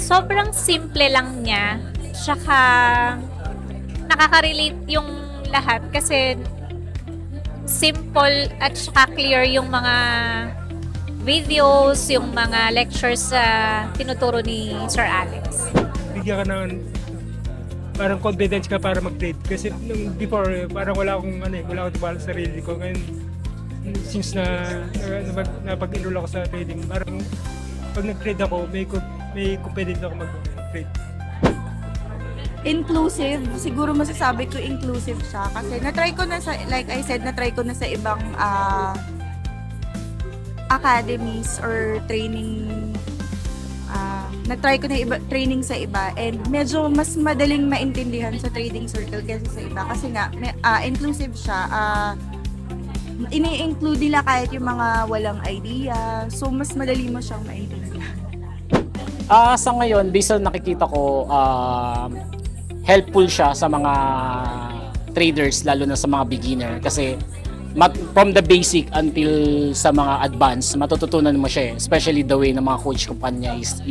sobrang simple lang niya. Tsaka nakaka-relate yung lahat kasi simple at saka clear yung mga videos, yung mga lectures sa tinuturo ni Sir Alex. Bigyan ka ng parang confidence ka para mag-trade. Kasi nung before, parang wala akong wala akong tiwala sa sarili ko. Ngayon, since napag-enroll ako sa trading, parang pag nag-trade ako, may confidence ako mag-trade. Inclusive, siguro masasabi ko inclusive siya kasi na-try ko na sa, like I said, na-try ko na sa ibang academies or training. Na-try ko na training sa iba and medyo mas madaling maintindihan sa trading circle kaysa sa iba kasi nga inclusive siya. Ini-include nila kahit yung mga walang idea, so mas madali mo siyang maintindihan. Sa ngayon, based on nakikita ko, helpful siya sa mga traders, lalo na sa mga beginner. Kasi from the basic until sa mga advanced, matututunan mo siya eh. Especially the way ng mga coach kumpanya is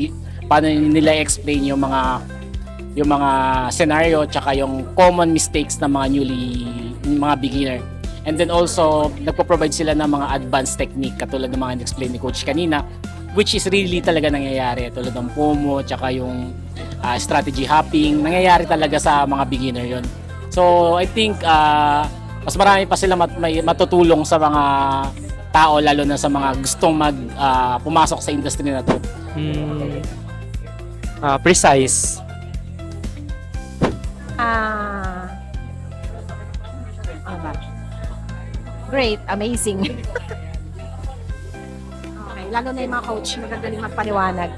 paano nila explain yung mga scenario tsaka yung common mistakes ng mga beginner. And then also, nagpo-provide sila ng mga advanced technique katulad ng mga explain ni coach kanina, which is really talaga nangyayari tulad ng FOMO tsaka yung strategy hopping, nangyayari talaga sa mga beginner yon. So I think mas marami pa sila matutulong sa mga tao, lalo na sa mga gustong pumasok sa industry na to. Precise. Great, amazing. Okay, lalo na yung mga coach, magagaling magpaliwanag.